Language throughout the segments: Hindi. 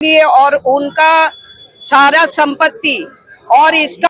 लिए और उनका सारा संपत्ति और इसका।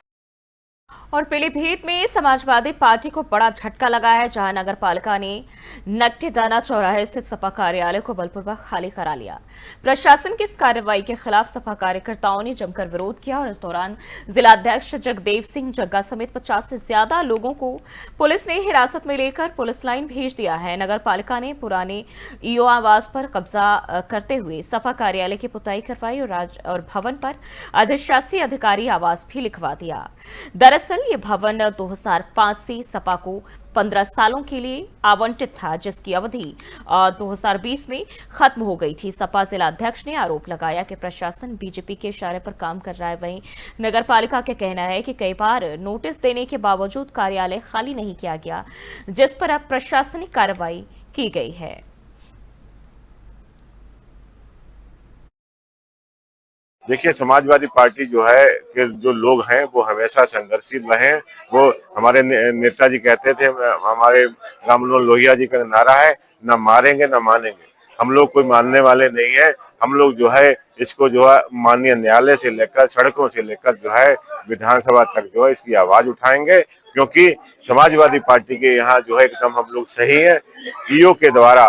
और पीलीभीत में समाजवादी पार्टी को बड़ा झटका लगा है, जहां नगर पालिका ने नकटीदाना चौराहे स्थित सपा कार्यालय को बलपूर्वक खाली करा लिया। प्रशासन की इस कार्रवाई के खिलाफ सपा कार्यकर्ताओं ने जमकर विरोध किया और इस दौरान जिलाध्यक्ष जगदेव सिंह जग्गा समेत 50 से ज्यादा लोगों को पुलिस ने हिरासत में लेकर पुलिस लाइन भेज दिया है। नगर पालिका ने पुराने ईओ आवास पर कब्जा करते हुए सपा कार्यालय की पुताई करवाई और भवन पर अधिशासी अधिकारी आवास भी लिखवा दिया। दरअसल ये भवन 2005 से सपा को 15 सालों के लिए आवंटित था, जिसकी अवधि 2020 में खत्म हो गई थी। सपा जिलाध्यक्ष ने आरोप लगाया कि प्रशासन बीजेपी के इशारे पर काम कर रहा है। वहीं नगर पालिका का कहना है कि कई बार नोटिस देने के बावजूद कार्यालय खाली नहीं किया गया, जिस पर अब प्रशासनिक कार्रवाई की गई है। देखिए, समाजवादी पार्टी जो है कि जो लोग हैं वो हमेशा संघर्षशील रहे। वो हमारे नेताजी कहते थे, हमारे राम मनोहर लोहिया जी का नारा है, ना मारेंगे ना मानेंगे। हम लोग कोई मानने वाले नहीं है। हम लोग जो है इसको जो है माननीय न्यायालय से लेकर सड़कों से लेकर जो है विधानसभा तक जो है इसकी आवाज उठाएंगे, क्योंकि समाजवादी पार्टी के यहाँ जो है एकदम हम लोग सही है। ईओ के द्वारा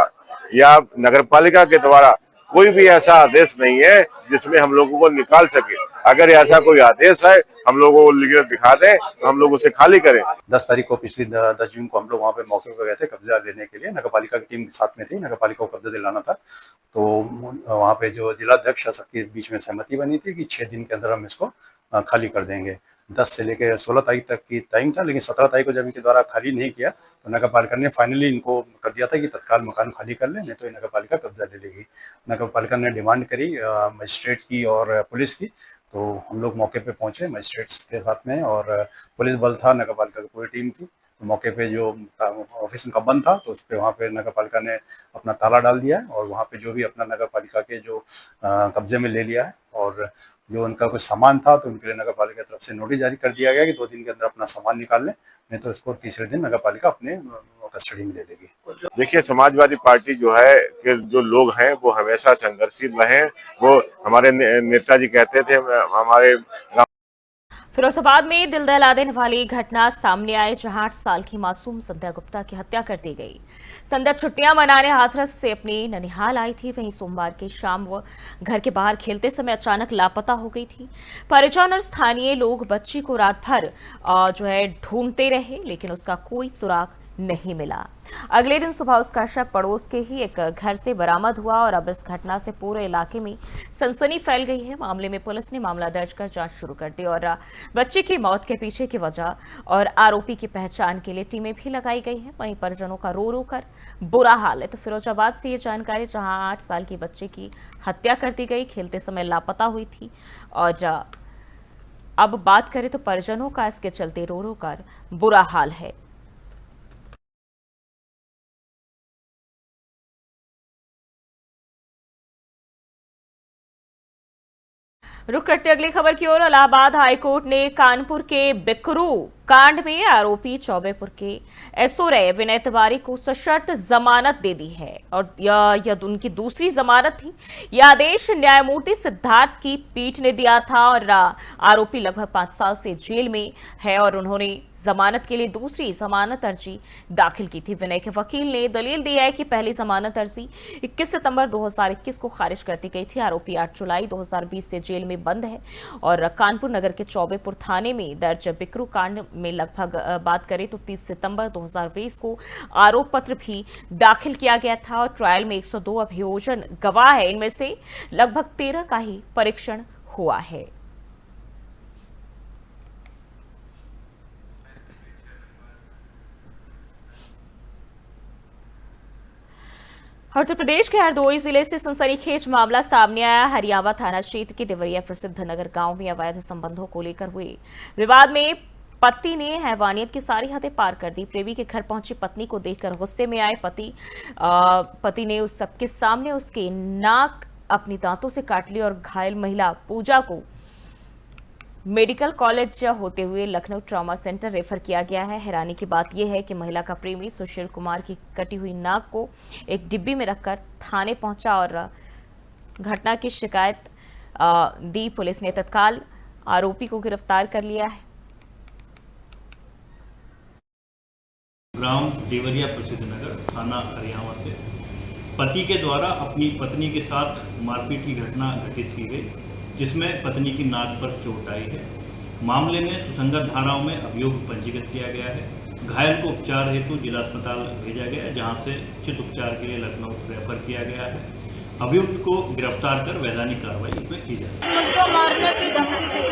या नगर पालिका के द्वारा कोई भी ऐसा आदेश नहीं है जिसमें हम लोगों को निकाल सके। अगर ऐसा कोई आदेश है हम लोगों को लिख दिखा दें तो हम लोग उसे खाली करें। 10 तारीख को पिछली 10 जून को हम लोग वहाँ पे मौके पर गए थे कब्जा लेने के लिए। नगर पालिका की टीम साथ में थी, नगर पालिका को कब्जा दिलाना था। तो वहाँ पे जो जिलाध्यक्ष सबके बीच में सहमति बनी थी कि 6 दिन के अंदर हम इसको खाली कर देंगे। 10 से लेकर 16 तारीख तक की टाइम था, लेकिन 17 तारीख को जब इनके द्वारा खाली नहीं किया तो नगर पालिका ने फाइनली इनको कर दिया था कि तत्काल मकान खाली कर लें, नहीं तो नगर पालिका कब्जा ले लेगी। नगर पालिका ने डिमांड करी मजिस्ट्रेट की और पुलिस की, तो हम लोग मौके पे पहुंचे मजिस्ट्रेट्स के साथ में, और पुलिस बल था, नगर पालिका की पूरी टीम थी। तो मौके पे जो ऑफिस उनका बंद था तो उस पर वहाँ पे नगर पालिका ने अपना ताला डाल दिया है, और वहाँ पे जो भी अपना नगर पालिका के जो कब्जे में ले लिया है, और जो उनका कुछ सामान था तो उनके लिए नगर पालिका की तरफ से नोटिस जारी कर दिया गया कि 2 दिन के अंदर अपना सामान निकाल लें, नहीं तो इसको तीसरे दिन नगर पालिका अपने कस्टडी में ले लेगी। देखिए, समाजवादी पार्टी जो है कि जो लोग हैं वो हमेशा संघर्षशील रहे। वो हमारे नेताजी कहते थे, हमारे फिरोजाबाद में दिल दहला देने वाली घटना सामने आई, जहां 8 साल की मासूम संध्या गुप्ता की हत्या कर दी गई। संध्या छुट्टियां मनाने हाथरस से अपनी ननिहाल आई थी। वहीं सोमवार की शाम वो घर के बाहर खेलते समय अचानक लापता हो गई थी। परिजन और स्थानीय लोग बच्ची को रात भर जो है ढूंढते रहे, लेकिन उसका कोई सुराग नहीं मिला। अगले दिन सुबह उसका शव पड़ोस के ही एक घर से बरामद हुआ और अब इस घटना से पूरे इलाके में सनसनी फैल गई है। मामले में पुलिस ने मामला दर्ज कर जांच शुरू कर दी और बच्चे की मौत के पीछे की वजह और आरोपी की पहचान के लिए टीमें भी लगाई गई हैं। वहीं परिजनों का रो रो कर बुरा हाल है। तो फिरोजाबाद से ये जानकारी, जहां 8 साल की बच्चे की हत्या कर दी गई, खेलते समय लापता हुई थी, और अब बात करें तो परिजनों का इसके चलते रो रो कर बुरा हाल है। रुक करते अगली खबर की ओर। इलाहाबाद हाईकोर्ट ने कानपुर के बिकरू कांड में आरोपी चौबेपुर के एसओ विनय तिवारी को सशर्त जमानत दे दी है, और यह उनकी दूसरी जमानत थी। यह आदेश न्यायमूर्ति सिद्धार्थ की पीठ ने दिया था और आरोपी लगभग 5 साल से जेल में है और उन्होंने जमानत के लिए दूसरी जमानत अर्जी दाखिल की थी। विनय के वकील ने दलील दी है कि पहली जमानत अर्जी 21 सितंबर 2021 को खारिज कर दी गई थी। आरोपी 8 जुलाई 2020 से जेल में बंद है और कानपुर नगर के चौबेपुर थाने में दर्ज बिकरू कांड में लगभग बात करें तो 30 सितंबर 2020 को आरोप पत्र भी दाखिल किया गया था और ट्रायल में 102 अभियोजन गवाह है, इनमें से लगभग 13 का ही परीक्षण हुआ है। उत्तर प्रदेश के हरदोई जिले से सनसनीखेज मामला सामने आया। हरियावा थाना क्षेत्र के देवरिया प्रसिद्ध नगर गांव में अवैध संबंधों को लेकर हुए विवाद में पति ने हैवानियत की सारी हदें पार कर दी। प्रेमी के घर पहुंची पत्नी को देखकर गुस्से में आए पति ने उस सबके सामने उसके नाक अपनी दांतों से काट ली और घायल महिला पूजा को मेडिकल कॉलेज होते हुए लखनऊ ट्रॉमा सेंटर रेफर किया गया है। हैरानी की बात यह है कि महिला का प्रेमी सुशील कुमार की कटी हुई नाक को एक डिब्बी में रखकर थाने पहुंचा और घटना की शिकायत दी। पुलिस ने तत्काल आरोपी को गिरफ्तार कर लिया है। ग्राम देवरिया प्रसिद्ध नगर थाना हरियाणा से पति के द्वारा अपनी पत्नी के साथ मारपीट की घटना घटित की गई, जिसमें पत्नी की नाक पर चोट आई है। मामले में सुसंगत धाराओं में अभियोग पंजीकृत किया गया है। घायल को उपचार हेतु जिला अस्पताल भेजा गया है, जहां से उचित उपचार के लिए लखनऊ रेफर किया गया है। अभियुक्त को गिरफ्तार कर वैधानिक कार्रवाई इसमें की जाएगी। मुझको मारने की धमकी थी,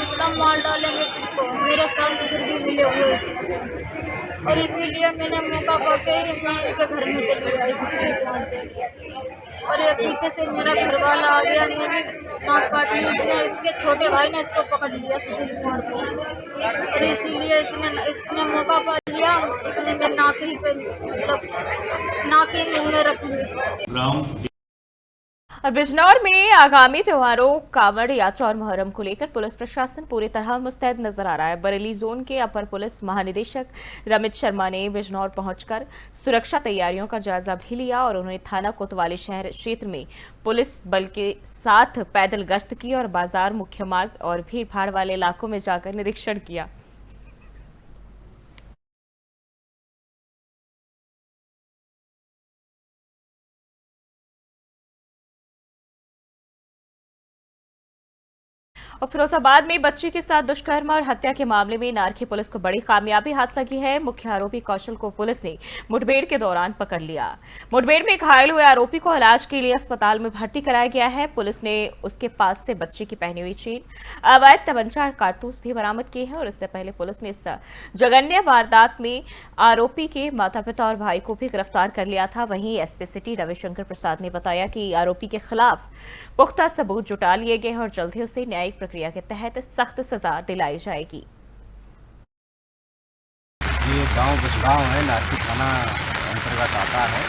इतना मार डालेंगे तुमको। मेरे सास ससुर भी मिले हुए उसमें, और इसीलिए मैंने मौका पाके मैं इनके घर में चली आई दूसरे। और ये पीछे से मेरा घर वाला आ गया, मेरी नाक काट ली इसने। इसके छोटे भाई ने इसको पकड़ लिया सुशील कुमार को, और इसीलिए इसने मौका पा लिया। इसने मेरे नाक ही पे मतलब नाक ही मुँह में रख ली। और बिजनौर में आगामी त्योहारों, कांवड़ यात्रा और मुहर्रम को लेकर पुलिस प्रशासन पूरी तरह मुस्तैद नजर आ रहा है। बरेली जोन के अपर पुलिस महानिदेशक रमित शर्मा ने बिजनौर पहुंचकर सुरक्षा तैयारियों का जायजा भी लिया और उन्होंने थाना कोतवाली शहर क्षेत्र में पुलिस बल के साथ पैदल गश्त की और बाजार, मुख्य मार्ग और भीड़ भाड़ वाले इलाकों में जाकर निरीक्षण किया। और फिरोजाबाद में बच्ची के साथ दुष्कर्म और हत्या के मामले में नारखी पुलिस को बड़ी कामयाबी हाथ लगी है। मुख्य आरोपी कौशल को पुलिस ने मुठभेड़ के दौरान पकड़ लिया। मुठभेड़ में घायल हुए आरोपी को इलाज के लिए अस्पताल में भर्ती कराया गया है। पुलिस ने उसके पास से बच्ची की पहनी हुई चेन, अवैध तमंचा और कारतूस भी बरामद किए हैं। और इससे पहले पुलिस ने इस जघन्य वारदात में आरोपी के माता पिता और भाई को भी गिरफ्तार कर लिया था। वहीं एसपी सिटी रविशंकर प्रसाद ने बताया कि आरोपी के खिलाफ पुख्ता सबूत जुटा लिए गए हैं और जल्द ही उसे न्यायिक प्रक्रिया के तहत सख्त सजा दिलाई जाएगी। ये गांव बसगांव है, नारखी थाना अंतर्गत आता है।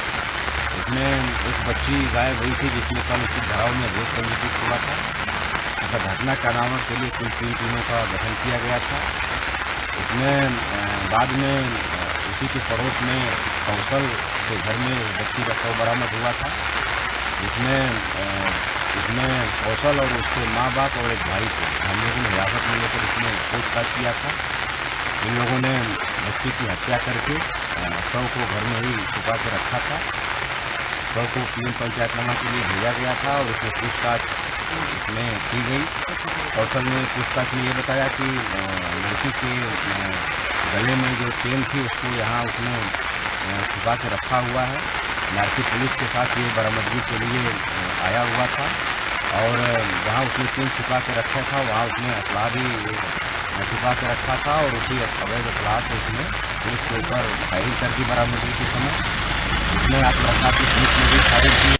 इसमें एक बच्ची गायब हुई थी, जिसमें कल उसी घराव में अभियोग पंजीकृत हुआ था। तथा घटना कराने के लिए कुल 3 टीमों का गठन किया गया था। इसमें बाद में उसी के पड़ोस में कौशल के घर में बच्ची का शव बरामद हुआ था। इसमें कौशल और उसके माँ बाप और एक भाई को हम लोगों ने हिरासत में लेकर इसमें पूछताछ किया था। इन लोगों ने बच्ची की हत्या करके शव को घर में ही छुपा के रखा था। शव को पीएम पंचायतनामा के लिए भेजा गया था और उसमें पूछताछ इसमें की गई। कौशल ने पूछताछ में ये बताया कि लड़की के गले में जो चेन थी उसको यहाँ उसने छुपा के रखा हुआ है। नारखी पुलिस के साथ ये बरामदगी के लिए आया हुआ था और जहाँ उसने चेन छुपा के रखा था वहाँ उसने असलाह भी छुपा के रखा था और उसी अवैध असलाह से उसने पुलिस के ऊपर फायरिंग कर दी बरामदगी के समय। उसने आत्मरक्षा की पुलिस में भी फायरिंग की।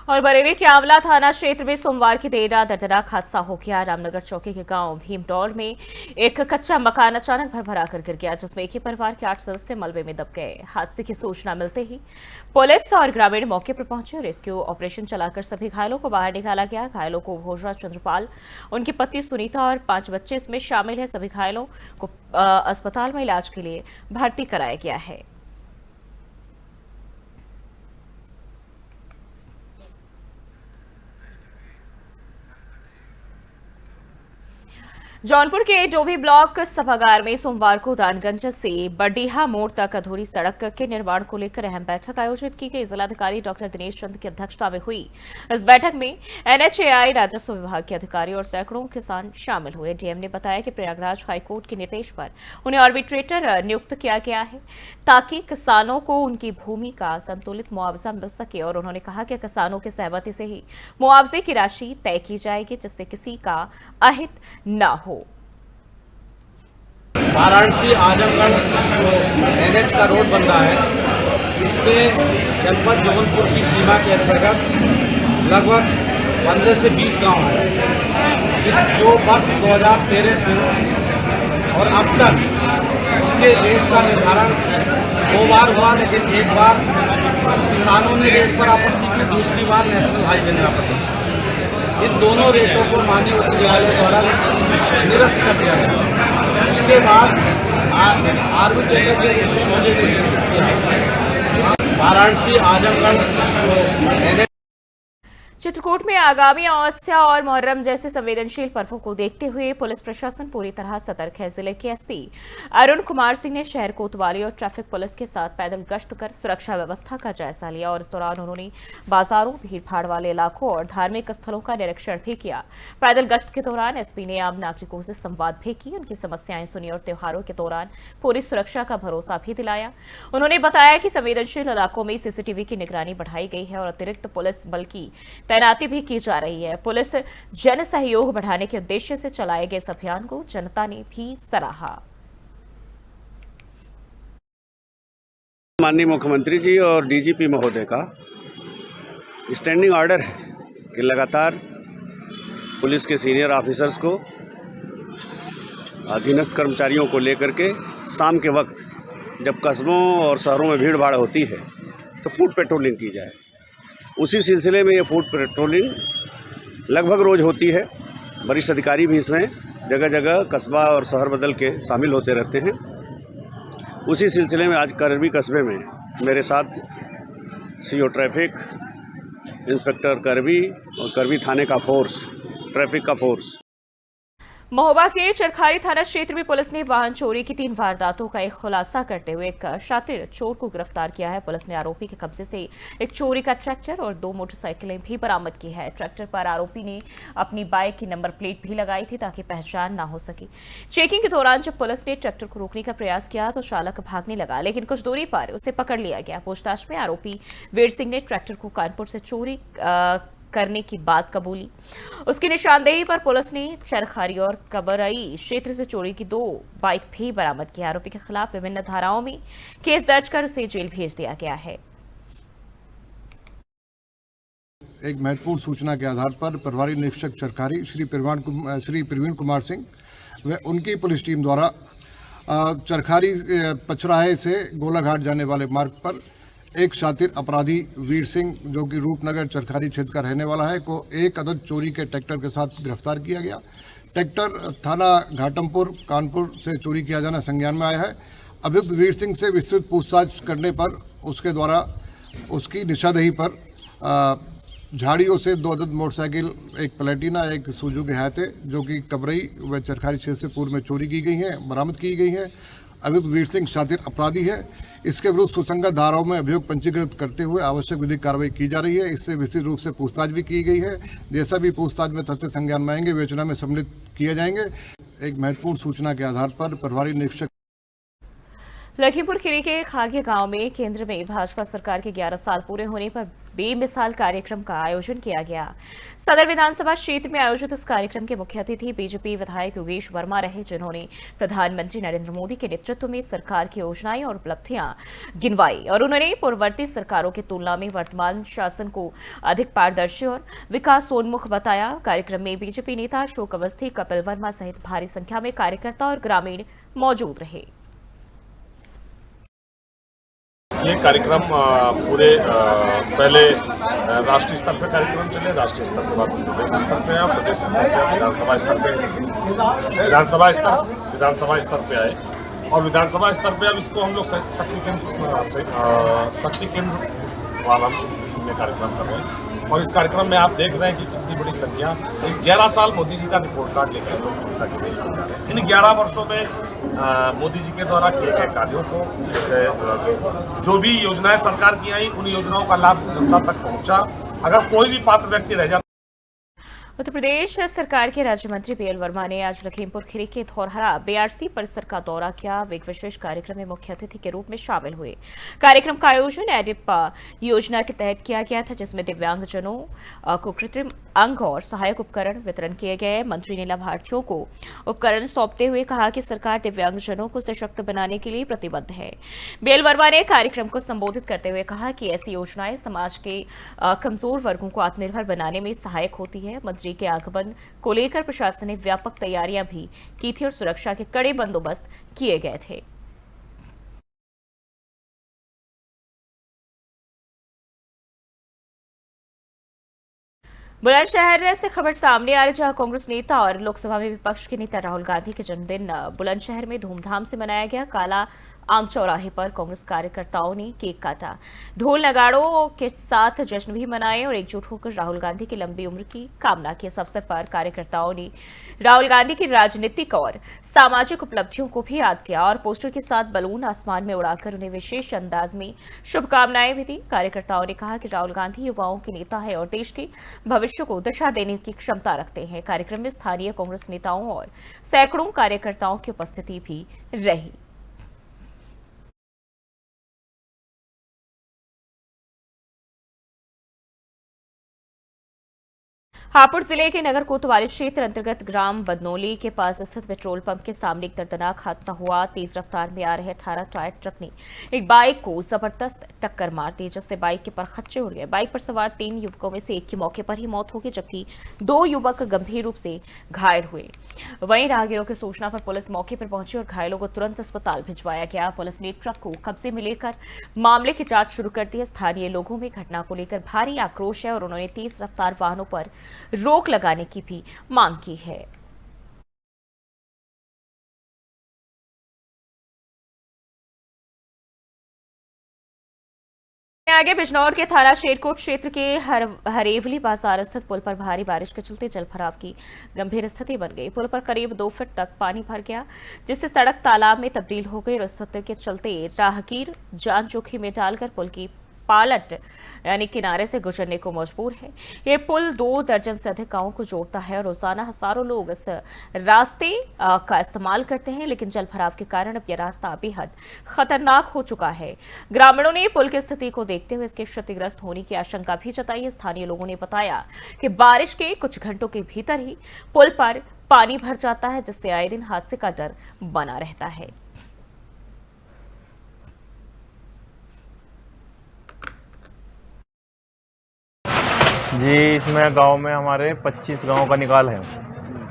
और बरेली के आंवला थाना क्षेत्र में सोमवार की देर रात दर्दनाक हादसा हो गया। रामनगर चौकी के गांव भीमडौल में एक कच्चा मकान अचानक भरभरा कर गिर गया, जिसमें एक ही परिवार के 8 सदस्य मलबे में दब गए। हादसे की सूचना मिलते ही पुलिस और ग्रामीण मौके पर पहुंचे। रेस्क्यू ऑपरेशन चलाकर सभी घायलों को बाहर निकाला गया। घायलों को भोजराज चंद्रपाल, उनकी पत्नी सुनीता और 5 बच्चे इसमें शामिल है। सभी घायलों को अस्पताल में इलाज के लिए भर्ती कराया गया है। जौनपुर के डोभी ब्लॉक सभागार में सोमवार को दानगंज से बडीहा मोड़ तक अधूरी सड़क के निर्माण को लेकर अहम बैठक आयोजित की गई। जिलाधिकारी डॉक्टर दिनेश चंद की अध्यक्षता में हुई इस बैठक में एनएचएआई, राजस्व विभाग के अधिकारी और सैकड़ों किसान शामिल हुए। डीएम ने बताया कि प्रयागराज हाईकोर्ट के निर्देश पर उन्हें आर्बिट्रेटर नियुक्त किया गया है ताकि किसानों को उनकी भूमि का संतुलित मुआवजा मिल सके। और उन्होंने कहा कि किसानों की सहमति से ही मुआवजे की राशि तय की जाएगी, जिससे किसी का अहित न हो। वाराणसी आजमगढ़ जो एनएच का रोड बन रहा है, इसमें जनपद जबलपुर की सीमा के अंतर्गत लगभग 15 से 20 गांव है, जो वर्ष 2013 से और अब तक उसके रेट का निर्धारण 2 बार हुआ, लेकिन एक बार किसानों ने रेट पर आपत्ति की, दूसरी बार नेशनल हाईवे ने आपत्ति की। इन दोनों रेटों को माननीय उच्च न्यायालय द्वारा निरस्त कर दिया गया। उसके बाद आर्बिट्रेटर के रूप में मुझे निर्देशित किया वाराणसी आजमगढ़ चित्रकूट में आगामी अमावस्या और मुहर्रम जैसे संवेदनशील पर्वों को देखते हुए पुलिस प्रशासन पूरी तरह सतर्क है। जिले के एसपी अरुण कुमार सिंह ने शहर कोतवाली और ट्रैफिक पुलिस के साथ पैदल गश्त कर सुरक्षा व्यवस्था का जायजा लिया और इस दौरान उन्होंने बाजारों, भीड़भाड़ वाले इलाकों और धार्मिक स्थलों का निरीक्षण भी किया। पैदल गश्त के दौरान एसपी ने आम नागरिकों से संवाद भी की, उनकी समस्याएं सुनी और त्योहारों के दौरान पूरी सुरक्षा का भरोसा भी दिलाया। उन्होंने बताया कि संवेदनशील इलाकों में सीसीटीवी की निगरानी बढ़ाई गई है और अतिरिक्त पुलिस बल की तैनाती भी की जा रही है। पुलिस जन सहयोग बढ़ाने के उद्देश्य से चलाए गए इस अभियान को जनता ने भी सराहा। माननीय मुख्यमंत्री जी और डीजीपी महोदय का स्टैंडिंग ऑर्डर है कि लगातार पुलिस के सीनियर ऑफिसर्स को, अधीनस्थ कर्मचारियों को लेकर के शाम के वक्त जब कस्बों और शहरों में भीड़ भाड़ होती है तो फुट पेट्रोलिंग की जाए। उसी सिलसिले में ये फुट पेट्रोलिंग लगभग रोज होती है। वरिष्ठ अधिकारी भी इसमें जगह जगह कस्बा और शहर बदल के शामिल होते रहते हैं। उसी सिलसिले में आज करबी कस्बे में मेरे साथ सीओ ट्रैफिक, इंस्पेक्टर करबी और करबी थाने का फोर्स, ट्रैफिक का फोर्स। महोबा के चरखारी थाना क्षेत्र में पुलिस ने वाहन चोरी की 3 वारदातों का एक खुलासा करते हुए एक शातिर चोर को गिरफ्तार किया है। पुलिस ने आरोपी के कब्जे से एक चोरी का ट्रैक्टर और 2 मोटरसाइकिलें भी बरामद की है। ट्रैक्टर पर आरोपी ने अपनी बाइक की नंबर प्लेट भी लगाई थी ताकि पहचान ना हो सके। चेकिंग के दौरान जब पुलिस ने ट्रैक्टर को रोकने का प्रयास किया तो चालक भागने लगा, लेकिन कुछ दूरी पर उसे पकड़ लिया गया। पूछताछ में आरोपी वीर सिंह ने ट्रैक्टर को कानपुर से चोरी करने की बात कबूली। उसकी निशानदेही पर पुलिस ने चरखारी और कबरई क्षेत्र से चोरी की 2 बाइक भी बरामद की। आरोपी के खिलाफ विभिन्न धाराओं में केस दर्ज कर उसे जेल भेज दिया गया है। एक महत्वपूर्ण सूचना के आधार पर प्रभारी निरीक्षक चरखारी श्री प्रवीण कुमार सिंह व उनकी पुलिस टीम द्वारा चरखारी पचराहे से गोलाघाट जाने वाले मार्ग पर एक शातिर अपराधी वीर सिंह, जो कि रूपनगर चरखारी क्षेत्र का रहने वाला है, को एक अदद चोरी के ट्रैक्टर के साथ गिरफ्तार किया गया। ट्रैक्टर थाना घाटमपुर कानपुर से चोरी किया जाना संज्ञान में आया है। अभियुक्त वीर सिंह से विस्तृत पूछताछ करने पर उसके द्वारा उसकी निशानदेही पर झाड़ियों से 2 अदद मोटरसाइकिल, एक प्लेटिना, एक सुजुकी हायते, जो कि कबरई व चरखारी क्षेत्र से पूर्व में चोरी की गई हैं, बरामद की गई हैं। अभियुक्त वीर सिंह शातिर अपराधी है। इसके विरुद्ध सुसंगत धाराओं में अभियोग पंजीकृत करते हुए आवश्यक विधिक कार्रवाई की जा रही है। इससे विस्तृत रूप से पूछताछ भी की गई है। जैसा भी पूछताछ में तथ्य संज्ञान में आएंगे विवेचना में सम्मिलित किए जाएंगे। एक महत्वपूर्ण सूचना के आधार पर प्रभारी निरीक्षक लखीमपुर खीरी के खागे गांव में केंद्र में भाजपा सरकार के 11 साल पूरे होने पर बेमिसाल कार्यक्रम का आयोजन किया गया। सदर विधानसभा क्षेत्र में आयोजित इस कार्यक्रम के मुख्य अतिथि बीजेपी विधायक योगेश वर्मा रहे, जिन्होंने प्रधानमंत्री नरेंद्र मोदी के नेतृत्व में सरकार की योजनाएं और उपलब्धियां गिनवाई और उन्होंने पूर्ववर्ती सरकारों की तुलना में वर्तमान शासन को अधिक पारदर्शी और विकासोन्मुख बताया। कार्यक्रम में बीजेपी नेता अशोक अवस्थी, कपिल वर्मा सहित भारी संख्या में कार्यकर्ता और ग्रामीण मौजूद रहे। ये कार्यक्रम पूरे पहले राष्ट्रीय स्तर पे कार्यक्रम चले, राष्ट्रीय स्तर के बाद प्रदेश स्तर पे आए, प्रदेश स्तर से विधानसभा स्तर पे आए और विधानसभा स्तर पे अब इसको हम लोग शक्ति केंद्र वाला में कार्यक्रम कर रहे हैं। और इस कार्यक्रम में आप देख रहे हैं कि कितनी बड़ी संख्या, 11 साल मोदी जी का रिपोर्ट कार्ड लेकर लोग जनता के बीच में जा रहे हैं। इन 11 वर्षों में मोदी जी के द्वारा किए गए कार्यों को, जो भी योजनाएं सरकार की आई, उन योजनाओं का लाभ जनता तक पहुंचा। अगर कोई भी पात्र व्यक्ति रह जाता। उत्तर प्रदेश सरकार के राज्य मंत्री बीएल वर्मा ने आज लखीमपुर खीरी के धौरहरा बीआरसी परिसर का दौरा किया। एक विशेष कार्यक्रम में मुख्य अतिथि के रूप में शामिल हुए। कार्यक्रम का आयोजन एडिप योजना के तहत किया गया था, जिसमें दिव्यांगजनों को कृत्रिम अंग और सहायक उपकरण वितरण किए गए। मंत्री ने लाभार्थियों को उपकरण सौंपते हुए कहा कि सरकार दिव्यांगजनों को सशक्त बनाने के लिए प्रतिबद्ध है। बीएल वर्मा ने कार्यक्रम को संबोधित करते हुए कहा कि ऐसी योजनाएं समाज के कमजोर वर्गों को आत्मनिर्भर बनाने में सहायक होती है। मंत्री के आगमन को लेकर प्रशासन ने व्यापक तैयारियां भी की थी और सुरक्षा के कड़े बंदोबस्त किए गए थे। बुलंदशहर से खबर सामने आ रही, जहां कांग्रेस नेता और लोकसभा में विपक्ष के नेता राहुल गांधी के जन्मदिन बुलंदशहर में धूमधाम से मनाया गया। काला आम चौराहे पर कांग्रेस कार्यकर्ताओं ने केक काटा, ढोल नगाड़ों के साथ जश्न भी मनाए और एकजुट होकर राहुल गांधी की लंबी उम्र की कामना की। इस अवसर पर कार्यकर्ताओं ने राहुल गांधी की राजनीतिक और सामाजिक उपलब्धियों को भी याद किया और पोस्टर के साथ बलून आसमान में उड़ाकर उन्हें विशेष अंदाज में शुभकामनाएं भी दी। कार्यकर्ताओं ने कहा कि राहुल गांधी युवाओं के नेता है और देश के भविष्य को दिशा देने की क्षमता रखते हैं। कार्यक्रम में स्थानीय कांग्रेस नेताओं और सैकड़ों कार्यकर्ताओं की उपस्थिति भी रही। हापुड़ जिले के नगर कोतवाली क्षेत्र अंतर्गत ग्राम बदनौली के पास स्थित पेट्रोल पंप के सामने एक दर्दनाक हादसा हुआ। तेज रफ्तार में आ रहे 18 टायर ट्रक ने एक बाइक को जबरदस्त टक्कर मार दी, जिससे बाइक के परखच्चे उड़ गए। बाइक पर सवार 3 युवकों में से एक की मौके पर ही मौत हो गई, जबकि 2 युवक गंभीर रूप से घायल हुए। वहीं राहगीरों की सूचना पर पुलिस मौके पर पहुंची और घायलों को तुरंत अस्पताल भिजवाया गया। पुलिस ने ट्रक को कब्जे में लेकर मामले की जांच शुरू कर दी है। स्थानीय लोगों में घटना को लेकर भारी आक्रोश है और उन्होंने तेज रफ्तार वाहनों पर रोक लगाने की भी मांग की है। आगे बिजनौर के थाना शेरकोट क्षेत्र के हरेवली बाजार स्थित पुल पर भारी बारिश के चलते जलभराव की गंभीर स्थिति बन गई। पुल पर करीब 2 फीट तक पानी भर गया, जिससे सड़क तालाब में तब्दील हो गई और स्थिति के चलते राहगीर जान जोखिम में डालकर पुल की पालट यानी किनारे से गुजरने को मजबूर है। ये पुल 2 दर्जन से अधिक गांवों को जोड़ता है और रोजाना हजारों लोग इस रास्ते का इस्तेमाल करते हैं, लेकिन जलभराव के कारण अब यह रास्ता बेहद खतरनाक हो चुका है। ग्रामीणों ने पुल की स्थिति को देखते हुए इसके क्षतिग्रस्त होने की आशंका भी जताई है। स्थानीय लोगों ने बताया कि बारिश के कुछ घंटों के भीतर ही पुल पर पानी भर जाता है, जिससे आए दिन हादसे का डर बना रहता है। जी, इसमें गांव में हमारे 25 गांव का निकाल है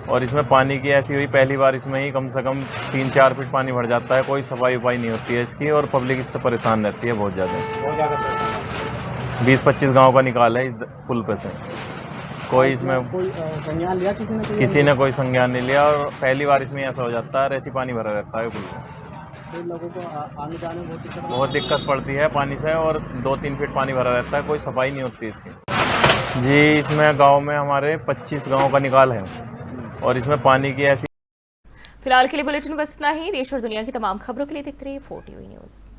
और इसमें पानी की ऐसी हुई पहली बार इसमें ही कम से कम 3-4 फीट पानी भर जाता है। कोई सफाई उपाई नहीं होती है इसकी और पब्लिक इससे परेशान रहती है बहुत ज़्यादा। 20-25 गांव का निकाल है इस पुल पे से। कोई इसमें संज्ञान लिया किसी ने कोई संज्ञान नहीं लिया और पहली बार इसमें ऐसा हो जाता है, ऐसी पानी भरा रहता है पुल में। लोगों को आने जाने में बहुत दिक्कत पड़ती है पानी से और 2-3 फीट पानी भरा रहता है, कोई सफाई नहीं होती इसकी। जी, इसमें गांव में हमारे 25 गांव का निकाल है और इसमें पानी की ऐसी। फिलहाल के लिए बुलेटिन बस इतना ही। देश और दुनिया की तमाम खबरों के लिए देखते रहिए 4 TV न्यूज़।